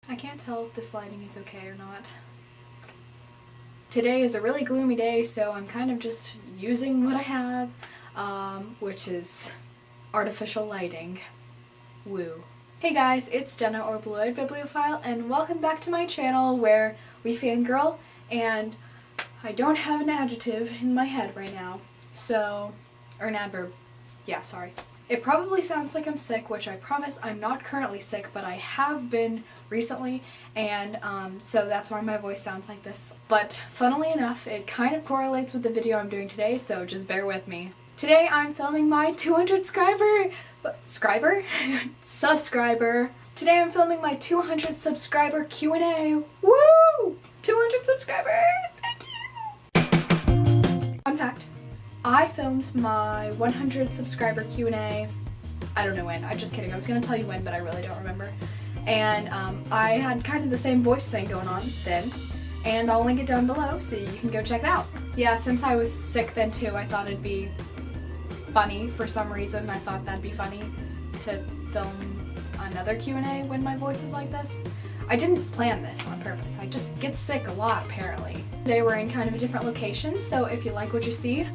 I can't tell if this lighting is okay or not. Today is a really gloomy day, so I'm kind of just using what I have, which is artificial lighting. Woo. Hey guys, it's Jenna or Blue-Eyed Bibliophile, and welcome back to my channel where we fangirl, and I don't have an adjective in my head right now, so, or an adverb. Yeah, sorry. It probably sounds like I'm sick, which I promise I'm not currently sick, but I have been recently, and so that's why my voice sounds like this. But funnily enough, it kind of correlates with the video I'm doing today, so just bear with me. Today I'm filming my 200 subscriber. Today I'm filming my 200 subscriber Q&A. Woo! 200 subscribers! Thank you! Fun fact. I filmed my 100 subscriber Q&A, I don't know when, I'm just kidding, I was going to tell you when, but I really don't remember. And I had kind of the same voice thing going on then, and I'll link it down below so you can go check it out. Yeah, since I was sick then too, I thought it'd be funny for some reason. I thought that'd be funny to film another Q&A when my voice was like this. I didn't plan this on purpose, I just get sick a lot apparently. Today we're in kind of a different location, so if you like what you see,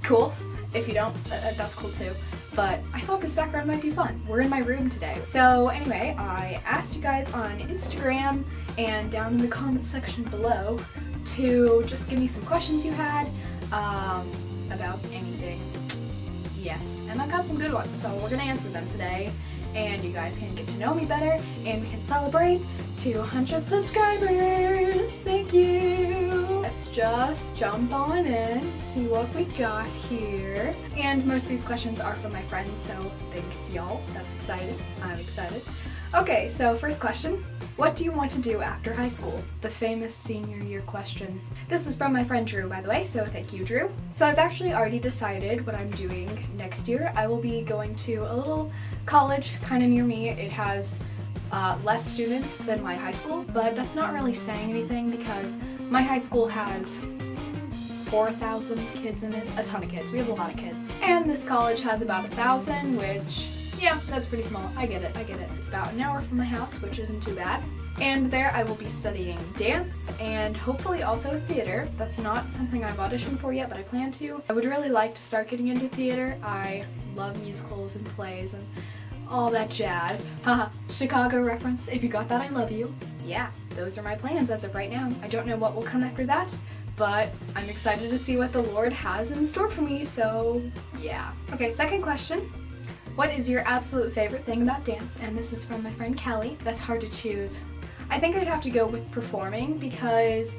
cool. If you don't, that's cool too. But I thought this background might be fun. We're in my room today. So anyway, I asked you guys on Instagram and down in the comment section below to just give me some questions you had about anything. Yes, and I got some good ones, so we're gonna answer them today. And you guys can get to know me better, and we can celebrate 200 subscribers! Thank you! Let's just jump on in, see what we got here. And most of these questions are from my friends, so thanks y'all. That's exciting. I'm excited. Okay, so first question. What do you want to do after high school? The famous senior year question. This is from my friend Drew, by the way, so thank you, Drew. So I've actually already decided what I'm doing next year. I will be going to a little college kind of near me. It has less students than my high school, but that's not really saying anything because my high school has 4,000 kids in it. A ton of kids. We have a lot of kids. And this college has about 1,000, which, yeah, that's pretty small. I get it. It's about an hour from my house, which isn't too bad. And there I will be studying dance and hopefully also theater. That's not something I've auditioned for yet, but I plan to. I would really like to start getting into theater. I love musicals and plays and all that jazz. Haha, Chicago reference. If you got that, I love you. Yeah, those are my plans as of right now. I don't know what will come after that, but I'm excited to see what the Lord has in store for me, so yeah. Okay, second question. What is your absolute favorite thing about dance? And this is from my friend Kelly. That's hard to choose. I think I'd have to go with performing because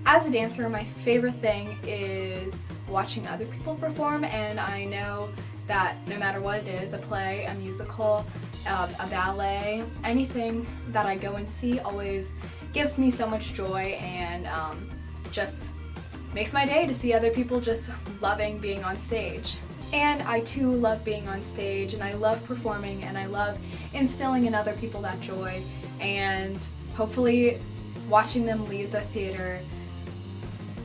as a dancer, my favorite thing is watching other people perform, and I know that no matter what it is, a play, a musical, a ballet, anything that I go and see always gives me so much joy and just makes my day to see other people just loving being on stage. And I too love being on stage, and I love performing, and I love instilling in other people that joy, and hopefully watching them leave the theater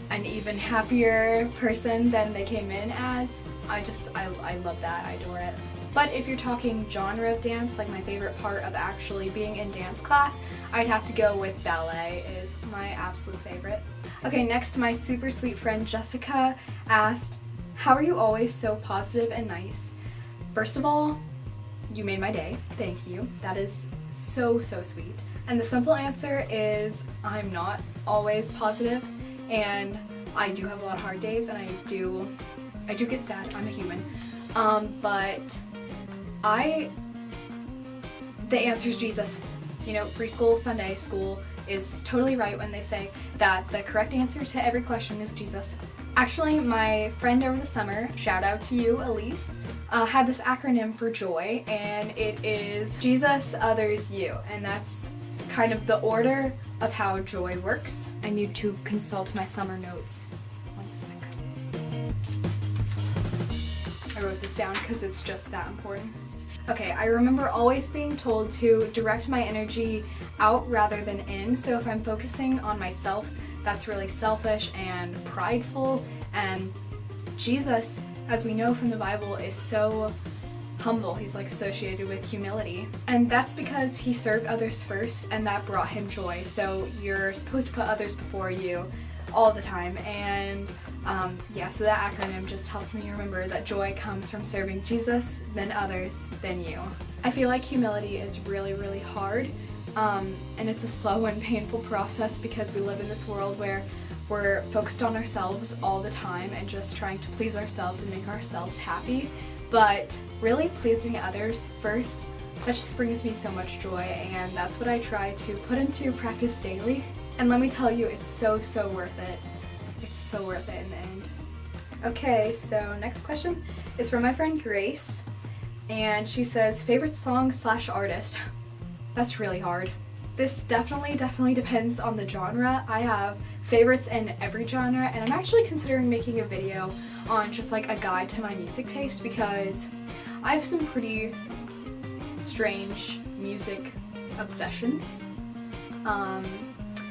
an even happier person than they came in as. I love that, I adore it. But if you're talking genre of dance, like my favorite part of actually being in dance class, I'd have to go with ballet is my absolute favorite. Okay, next my super sweet friend Jessica asked, how are you always so positive and nice? First of all, you made my day. Thank you. That is so, so sweet. And the simple answer is I'm not always positive, and I do have a lot of hard days, and I do get sad. I'm a human. But the answer is Jesus. You know, preschool, Sunday school is totally right when they say that the correct answer to every question is Jesus. Actually, my friend over the summer, shout out to you, Elise, had this acronym for joy, and it is Jesus, others, you. And that's kind of the order of how joy works. I need to consult my summer notes. One sec. I wrote this down because it's just that important. Okay, I remember always being told to direct my energy out rather than in, so if I'm focusing on myself, that's really selfish and prideful, and Jesus, as we know from the Bible, is so humble. He's like associated with humility. And that's because he served others first and that brought him joy. So you're supposed to put others before you all the time. And yeah, so that acronym just helps me remember that joy comes from serving Jesus, then others, then you. I feel like humility is really, really hard. And it's a slow and painful process because we live in this world where we're focused on ourselves all the time and just trying to please ourselves and make ourselves happy. But really pleasing others first, that just brings me so much joy, and that's what I try to put into practice daily. And let me tell you, it's so worth it. It's so worth it in the end. Okay, so next question is from my friend Grace, and she says, favorite song/artist. That's really hard. This definitely depends on the genre. I have favorites in every genre, and I'm actually considering making a video on just like a guide to my music taste because I have some pretty strange music obsessions.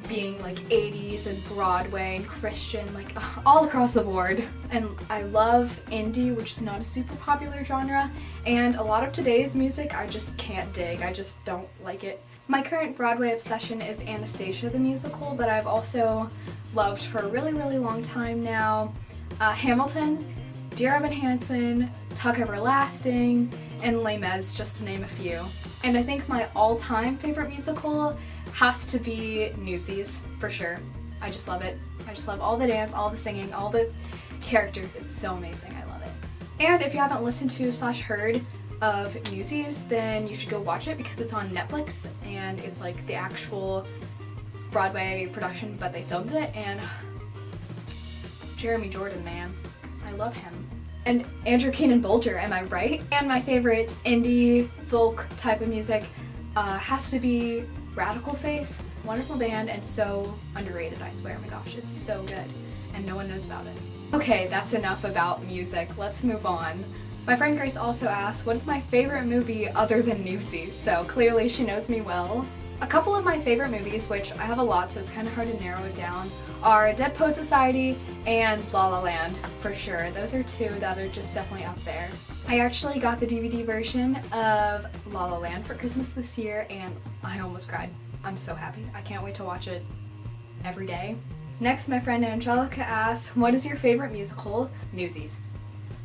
Being like 80s and Broadway and Christian, like all across the board. And I love indie, which is not a super popular genre, and a lot of today's music I just can't dig. I just don't like it. My current Broadway obsession is Anastasia the musical, but I've also loved for a really long time now Hamilton, Dear Evan Hansen, Tuck Everlasting, and Les Mis, just to name a few. And I think my all-time favorite musical has to be Newsies, for sure. I just love it. I just love all the dance, all the singing, all the characters. It's so amazing. I love it. And if you haven't listened to / heard of Newsies, then you should go watch it because it's on Netflix and it's like the actual Broadway production, but they filmed it. And Jeremy Jordan, man, I love him. And Andrew Keenan Bolger, am I right? And my favorite indie folk type of music has to be Radical Face. Wonderful band and so underrated, I swear. Oh my gosh, it's so good and no one knows about it. Okay, that's enough about music. Let's move on. My friend Grace also asked, what is my favorite movie other than Newsies? So clearly she knows me well. A couple of my favorite movies, which I have a lot so it's kind of hard to narrow it down, are Dead Poet Society and La La Land, for sure. Those are two that are just definitely up there. I actually got the DVD version of La La Land for Christmas this year and I almost cried. I'm so happy. I can't wait to watch it every day. Next, my friend Angelica asks, what is your favorite musical? Newsies.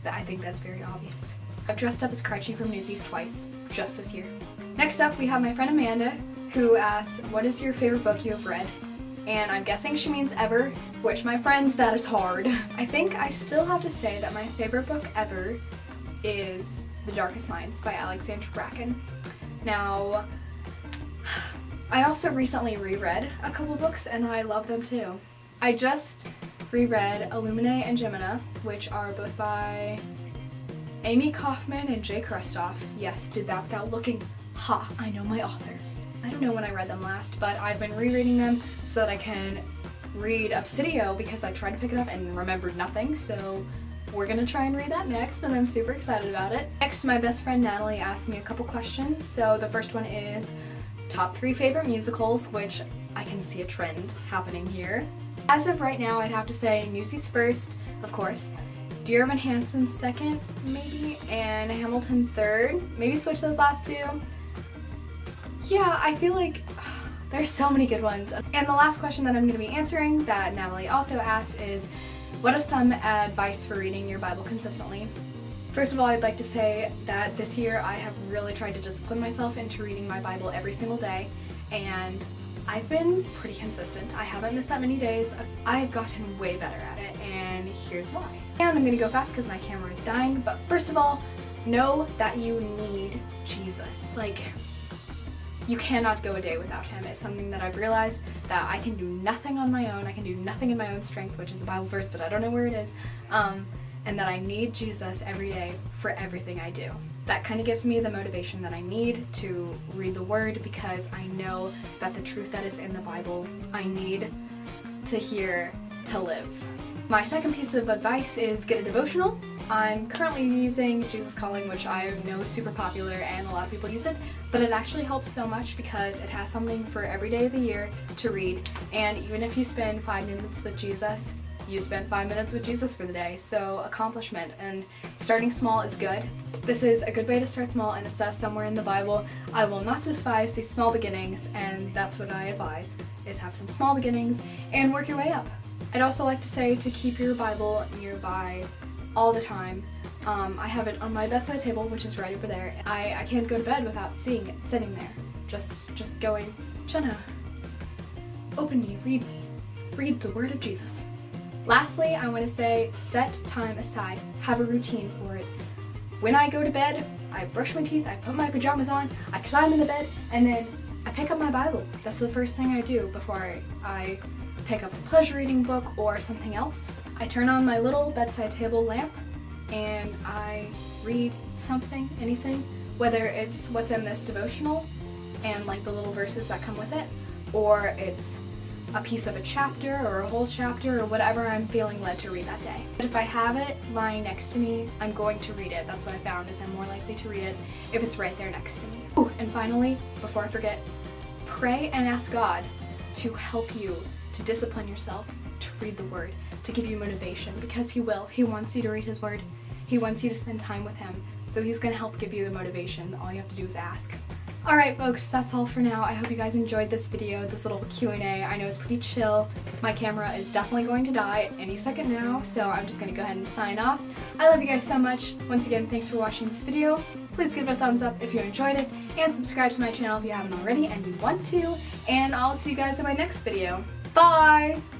I think that's very obvious. I've dressed up as Crutchy from Newsies twice, just this year. Next up, we have my friend Amanda, who asks, what is your favorite book you have read? And I'm guessing she means ever, which my friends, that is hard. I think I still have to say that my favorite book ever is The Darkest Minds by Alexandra Bracken. Now, I also recently reread a couple books and I love them too. I just reread Illuminae and Gemina, which are both by Amy Kaufman and Jay Kristoff. Yes, did that without looking. Ha, I know my authors. I don't know when I read them last, but I've been rereading them so that I can read Obsidio because I tried to pick it up and remembered nothing, so we're gonna try and read that next and I'm super excited about it. Next, my best friend Natalie asked me a couple questions. So the first one is top 3 favorite musicals, which I can see a trend happening here. As of right now, I'd have to say Newsies first, of course, Dear Evan Hansen second, maybe, and Hamilton third. Maybe switch those last two. Yeah, I feel like there's so many good ones. And the last question that I'm going to be answering that Natalie also asked is, what is some advice for reading your Bible consistently? First of all, I'd like to say that this year I have really tried to discipline myself into reading my Bible every single day, and I've been pretty consistent. I haven't missed that many days. I've gotten way better at it, and here's why. And I'm gonna go fast because my camera is dying, but first of all, know that you need Jesus. Like, you cannot go a day without him. It's something that I've realized that I can do nothing on my own. I can do nothing in my own strength, which is a Bible verse, but I don't know where it is. And that I need Jesus every day for everything I do. That kind of gives me the motivation that I need to read the Word because I know that the truth that is in the Bible, I need to hear to live. My second piece of advice is get a devotional. I'm currently using Jesus Calling, which I know is super popular and a lot of people use it, but it actually helps so much because it has something for every day of the year to read, and even if you spend 5 minutes with Jesus, you spent 5 minutes with Jesus for the day. So accomplishment, and starting small is good. This is a good way to start small, and it says somewhere in the Bible, I will not despise these small beginnings, and that's what I advise, is have some small beginnings and work your way up. I'd also like to say to keep your Bible nearby all the time. I have it on my bedside table, which is right over there. I can't go to bed without seeing it sitting there. Just going, Jenna, open me, read the word of Jesus. Lastly, I want to say set time aside. Have a routine for it. When I go to bed, I brush my teeth, I put my pajamas on, I climb in the bed, and then I pick up my Bible. That's the first thing I do before I pick up a pleasure reading book or something else. I turn on my little bedside table lamp and I read something, anything, whether it's what's in this devotional and like the little verses that come with it, or it's a piece of a chapter or a whole chapter or whatever I'm feeling led to read that day. But if I have it lying next to me, I'm going to read it. That's what I found, is I'm more likely to read it if it's right there next to me. Ooh, and finally, before I forget, pray and ask God to help you to discipline yourself to read the word, to give you motivation, because He will. He wants you to read His word. He wants you to spend time with Him. So He's going to help give you the motivation. All you have to do is ask. Alright folks, that's all for now. I hope you guys enjoyed this video, this little Q&A. I know it's pretty chill. My camera is definitely going to die any second now, so I'm just going to go ahead and sign off. I love you guys so much. Once again, thanks for watching this video. Please give it a thumbs up if you enjoyed it, and subscribe to my channel if you haven't already and you want to, and I'll see you guys in my next video. Bye!